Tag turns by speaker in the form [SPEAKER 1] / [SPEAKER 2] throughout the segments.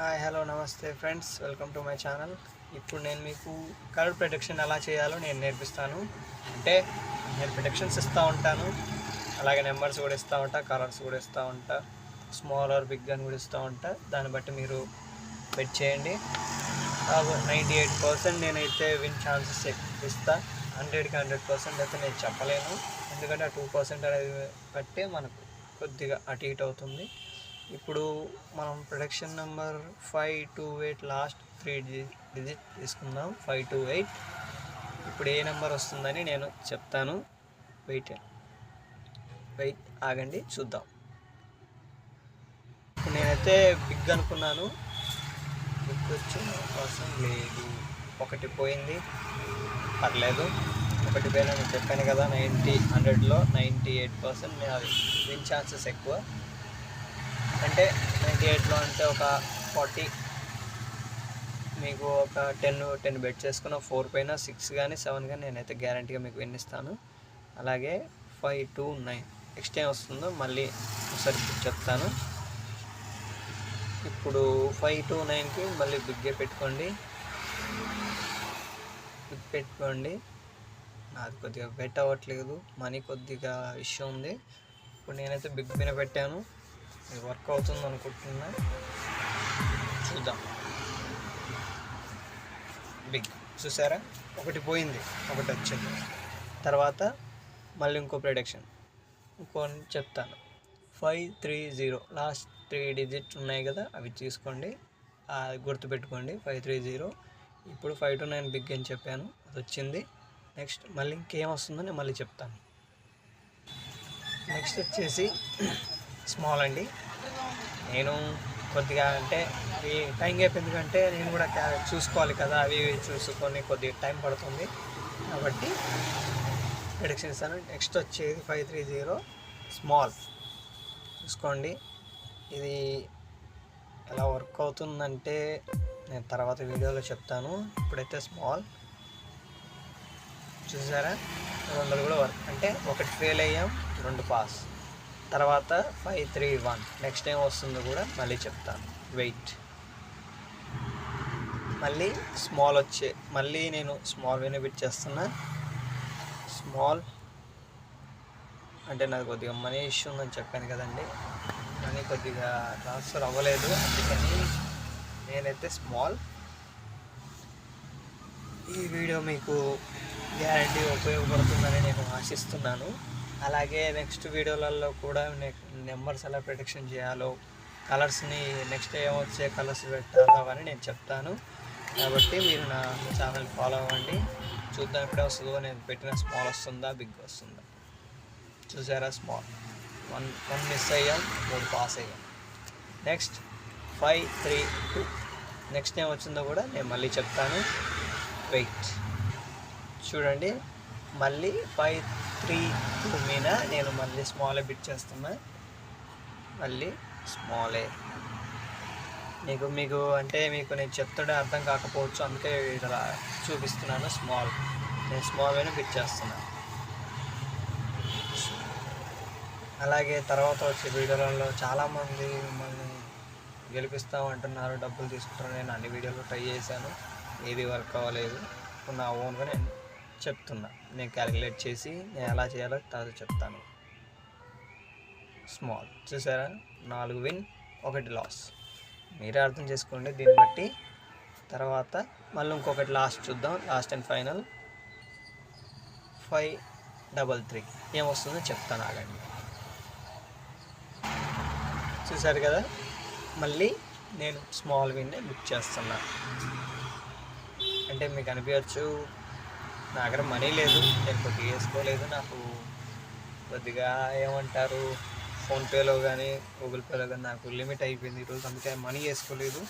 [SPEAKER 1] Hi hello నమస్తే friends, welcome to my channel. ఇప్పుడు నేను మీకు కలర్ ప్రొటెక్షన్ ఎలా చేయాలో నేను నేర్పిస్తాను. అంటే నేను ప్రొటెక్షన్స్ ఇస్తూ ఉంటాను, అలాగే నెంబర్స్ కూడా ఇస్తూ ఉంటా, కలర్స్ కూడా ఇస్తూ ఉంటా, స్మాల్ ఆర్ బిగ్ అని కూడా ఇస్తూ ఉంటా. దాన్ని బట్టి మీరు బెట్ చేయండి. 98% నేనైతే విన్ ఛాన్సెస్ ఇస్తా. 100కి 100% అయితే నేను చెప్పలేను, ఎందుకంటే ఆ 2% అనేది బట్టే మనకు కొద్దిగా అటు ఇటు అవుతుంది. ఇప్పుడు మనం ప్రొడక్షన్ నెంబర్ 528 లాస్ట్ 3 డిజిట్ తీసుకుందాం. 528. ఇప్పుడు ఏ నెంబర్ వస్తుందని నేను చెప్తాను. వెయిట్ ఆగండి, చూద్దాం. ఇప్పుడు నేనైతే బిగ్ అనుకున్నాను, బిగ్ వచ్చే అవకాశం లేదు. ఒకటి పోయింది, పర్లేదు. ఒకటి పోయినా నేను చెప్పాను కదా, 100లో 98% అది విన్ ఛాన్సెస్ ఎక్కువ. అంటే 98లో అంటే ఒక 40, మీకు ఒక 10 బెట్ చేసుకున్న 4 పైన 6 కానీ 7 కానీ నేనైతే గ్యారంటీగా మీకు విన్ ఇస్తాను. అలాగే 529 నెక్స్ట్ ఏం వస్తుందో మళ్ళీ ఒకసారి చెప్తాను. ఇప్పుడు 529కి మళ్ళీ బిగ్గే పెట్టుకోండి. బిగ్ పెట్టుకోండి. నాది కొద్దిగా బెట్ అవ్వట్లేదు, మనీ కొద్దిగా ఇష్యూ ఉంది. ఇప్పుడు నేనైతే బిగ్ పైన పెట్టాను, ఇది వర్క్ అవుతుంది అనుకుంటున్నా, చూద్దాం. బిగ్ చూసారా, ఒకటి పోయింది, ఒకటి వచ్చింది. తర్వాత మళ్ళీ ఇంకో ప్రొడక్షన్ చెప్తాను. 530 లాస్ట్ 3 డిజిట్ ఉన్నాయి కదా, అవి తీసుకోండి, అది గుర్తుపెట్టుకోండి. 530. ఇప్పుడు 529 బిగ్ అని చెప్పాను, అది వచ్చింది. నెక్స్ట్ మళ్ళీ ఇంకేం వస్తుందో నేను మళ్ళీ చెప్తాను. నెక్స్ట్ వచ్చేసి స్మాల్ అండి. నేను కొద్దిగా అంటే ఈ టైం గ్యాప్, ఎందుకంటే నేను కూడా చూసుకోవాలి కదా, అవి చూసుకొని కొద్దిగా టైం పడుతుంది కాబట్టి ప్రిడిక్షన్ ఇస్తాను. నెక్స్ట్ వచ్చేది 530 స్మాల్ చూసుకోండి. ఇది ఎలా వర్క్ అవుతుందంటే నేను తర్వాత వీడియోలో చెప్తాను. ఇప్పుడైతే స్మాల్ చూసారా, 2 కూడా వర్క్, అంటే ఒకటి ఫెయిల్ అయ్యాం, 2 పాస్. తర్వాత 531 నెక్స్ట్ టైం వస్తుందో కూడా మళ్ళీ చెప్తాను. వెయిట్. మళ్ళీ స్మాల్ మళ్ళీ నేను స్మాల్ వినబిట్ చేస్తున్నా. స్మాల్ అంటే నాకు కొద్దిగా మనీ ఇష్యూ ఉందని చెప్పాను కదండి, మనీ కొద్దిగా ట్రాన్స్ఫర్ అవ్వలేదు, అందుకని నేనైతే స్మాల్. ఈ వీడియో మీకు గ్యారంటీ ఉపయోగపడుతుందని నేను ఆశిస్తున్నాను. అలాగే నెక్స్ట్ వీడియోలలో కూడా నెంబర్స్ ఎలా ప్రొటెక్షన్ చేయాలో, కలర్స్ని నెక్స్ట్ ఏమొచ్చే కలర్స్ పెట్టాలో అని నేను చెప్తాను. కాబట్టి మీరు నా ఛానల్ ఫాలో అవ్వండి. చూద్దాం ఎప్పుడే వస్తుందో, నేను పెట్టిన స్మాల్ వస్తుందా బిగ్ వస్తుందా. చూసారా, స్మాల్ 1 మిస్ అయ్యాం, 3 పాస్ అయ్యాం. నెక్స్ట్ 532 నెక్స్ట్ ఏం వచ్చిందో కూడా నేను మళ్ళీ చెప్తాను. వెయిట్ చూడండి, మళ్ళీ 532 మీద నేను మళ్ళీ స్మాలే బిట్ చేస్తున్నా. మళ్ళీ స్మాలే. మీకు అంటే మీకు నేను చెప్తుంటే అర్థం కాకపోవచ్చు, అందుకే ఇలా చూపిస్తున్నాను. స్మాల్, నేను స్మాల్ అయినా బిట్ చేస్తున్నాను. అలాగే తర్వాత వచ్చే వీడియోలలో చాలామంది మిమ్మల్ని గెలిపిస్తామంటున్నారు, డబ్బులు తీసుకుంటారు. నేను అన్ని వీడియోలు ట్రై చేశాను, ఏది వర్క్ అవ్వలేదు. ఇప్పుడు నా ఓన్గా నేను చెప్తున్నా, నేను క్యాలిక్యులేట్ చేసి నేను ఎలా చేయాలో తర్వాత చెప్తాను. స్మాల్ చూసారా, 4 విన్ 1 లాస్. మీరే అర్థం చేసుకోండి దీన్ని బట్టి. తర్వాత మళ్ళీ ఇంకొకటి లాస్ట్ చూద్దాం, లాస్ట్ అండ్ ఫైనల్. 533 ఏమొస్తుందో చెప్తాను, ఆగండి. చూసారు కదా, మళ్ళీ నేను స్మాల్ విన్నే బుక్ చేస్తున్నా. అంటే మీకు అనిపించచ్చు నా దగ్గర మనీ లేదు, నేను కొద్దిగా వేసుకోలేదు, నాకు కొద్దిగా ఏమంటారు ఫోన్పేలో కానీ గూగుల్ పేలో కానీ నాకు లిమిట్ అయిపోయింది ఈరోజు, అందుకే మనీ వేసుకోలేదు.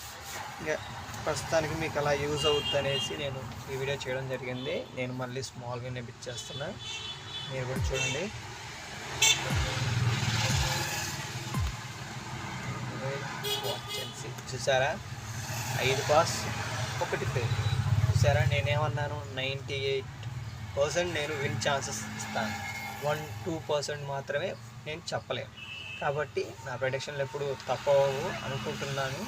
[SPEAKER 1] ఇంకా ప్రస్తుతానికి మీకు అలా యూజ్ అవుతుంది అనేసి నేను ఈ వీడియో చేయడం జరిగింది. నేను మళ్ళీ స్మాల్ విన్నే బిట్ చేస్తున్నా, మీరు కూడా చూడండి. చూసారా, 5 పాస్ 1 ఫెయిల్. చూసారా, నేనేమన్నాను, 98% నేను విన్ ఛాన్సెస్ ఇస్తాను, 1-2% మాత్రమే నేను చెప్పలేను. కాబట్టి నా ప్రెడిక్షన్లు ఎప్పుడు తప్పవు అనుకుంటున్నాను.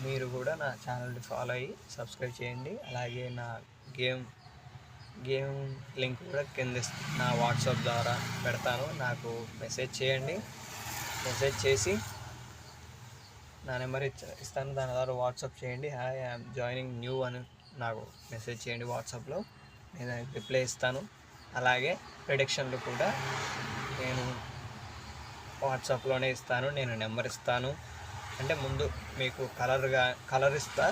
[SPEAKER 1] మీరు కూడా నా ఛానల్ని ఫాలో అయ్యి సబ్స్క్రైబ్ చేయండి. అలాగే నా గేమ్ లింక్ కూడా కింద నా వాట్సాప్ ద్వారా పెడతాను. నాకు మెసేజ్ చేయండి. మెసేజ్ చేసి నా నెంబర్ ఇస్తాను, దాని ద్వారా వాట్సాప్ చేయండి. హాయ్ ఐఎమ్ జాయినింగ్ న్యూ అని నాకు మెసేజ్ చేయండి వాట్సాప్లో, నేను రిప్లై ఇస్తాను. అలాగే ప్రిడిక్షన్లు కూడా నేను వాట్సాప్లోనే ఇస్తాను. నేను నెంబర్ ఇస్తాను, అంటే ముందు మీకు కలర్ ఇస్తా,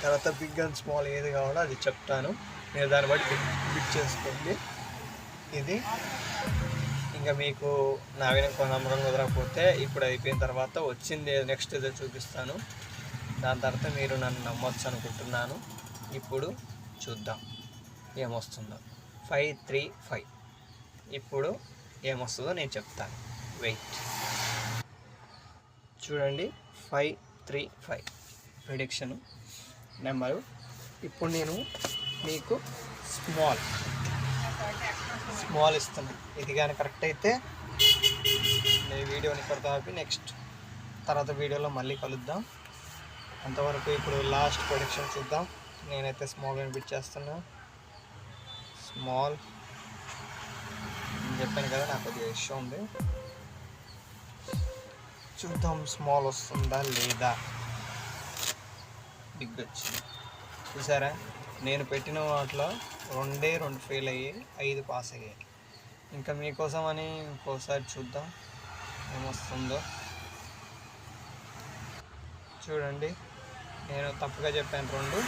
[SPEAKER 1] తర్వాత బిగ్ అండ్ స్మాల్ ఏది కావాలో అది చెప్తాను. మీరు దాన్ని బట్టి బిగ్ చేసుకోండి. ఇది ఇంకా మీకు నా వినక నమ్మకం కుదరకపోతే ఇప్పుడు అయిపోయిన తర్వాత వచ్చింది నెక్స్ట్ ఏదో చూపిస్తాను. దాని తర్వాత మీరు నన్ను నమ్మొచ్చు అనుకుంటున్నాను. ఇప్పుడు చూద్దాం ఏమొస్తుందో. 535 ఇప్పుడు ఏమొస్తుందో నేను చెప్తాను, వెయిట్. చూడండి 535 ప్రిడిక్షన్ నెంబరు. ఇప్పుడు నేను మీకు స్మాల్ ఇస్తున్నాను. ఇది కానీ కరెక్ట్ అయితే నేను వీడియోని ఇక్కడితో ఆపి నెక్స్ట్ తర్వాత వీడియోలో మళ్ళీ కలుద్దాం. అంతవరకు ఇప్పుడు లాస్ట్ ప్రిడిక్షన్ చూద్దాం. నేనైతే స్మాల్ వినిపిట్ చేస్తున్నా. స్మాల్ చెప్పాను కదా, నాకు కొద్దిగా ఇష్యూ ఉంది. చూద్దాం స్మాల్ వస్తుందా లేదా. బిగ్ వచ్చింది చూసారా. నేను పెట్టిన వాటిలో 2 ఫెయిల్ అయ్యాయి, 5 పాస్ అయ్యాయి. ఇంకా మీకోసం అని ఇంకోసారి చూద్దాం ఏమొస్తుందో. చూడండి నేను తప్పుగా చెప్పాను 2,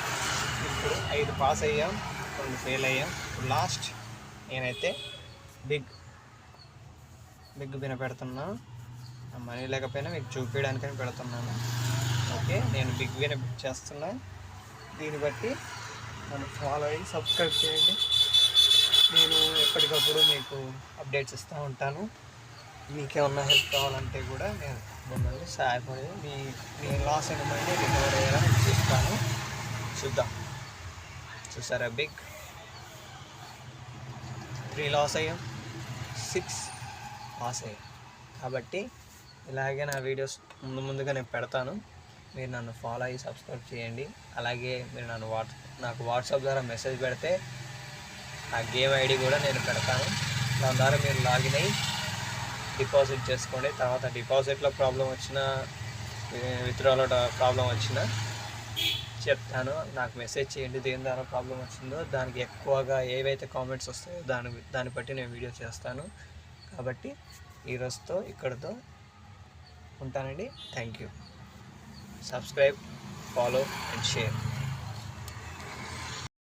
[SPEAKER 1] ఇప్పుడు 5 పాస్ అయ్యాం, 2 ఫెయిల్ అయ్యాం. ఇప్పుడు లాస్ట్ నేనైతే బిగ్ పెడుతున్నా. మనీ లేకపోయినా మీకు చూపించడానికని పెడుతున్నాను. ఓకే, నేను బిగ్ చేస్తున్నా. దీన్ని బట్టి నన్ను ఫాలో అయ్యి సబ్స్క్రైబ్ చేయండి. నేను ఎప్పటికప్పుడు మీకు అప్డేట్స్ ఇస్తూ ఉంటాను. మీకేమన్నా హెల్ప్ కావాలంటే కూడా నేను మిమ్మల్ని సహాయపడేది, మీ లాస్ అయిన మనీ రికవర్ అయ్యేలా నేను చూస్తాను. చూద్దాం. చూసారా, బిగ్ 3 లాస్ అయ్యాం, 6 పాస్ అయ్యాం. కాబట్టి ఇలాగే నా వీడియోస్ ముందుగా నేను పెడతాను. మీరు నన్ను ఫాలో అయ్యి సబ్స్క్రైబ్ చేయండి. అలాగే మీరు నాకు వాట్సాప్ ద్వారా మెసేజ్ పెడితే ఆ గేమ్ ఐడి కూడా నేను పెడతాను. దాని ద్వారా మీరు లాగిన్ అయ్యి డిపాజిట్ చేసుకోండి. తర్వాత డిపాజిట్లో ప్రాబ్లం వచ్చినా, విత్డ్రాలో ప్రాబ్లం వచ్చినా చెప్తాను. నాకు మెసేజ్ చేయండి దేని ద్వారా ప్రాబ్లం వచ్చిందో. దానికి ఎక్కువగా ఏవైతే కామెంట్స్ వస్తాయో దాన్ని బట్టి నేను వీడియో చేస్తాను. కాబట్టి ఈరోజుతో ఇక్కడితో ఉంటానండి. Thank you. Subscribe, follow and share.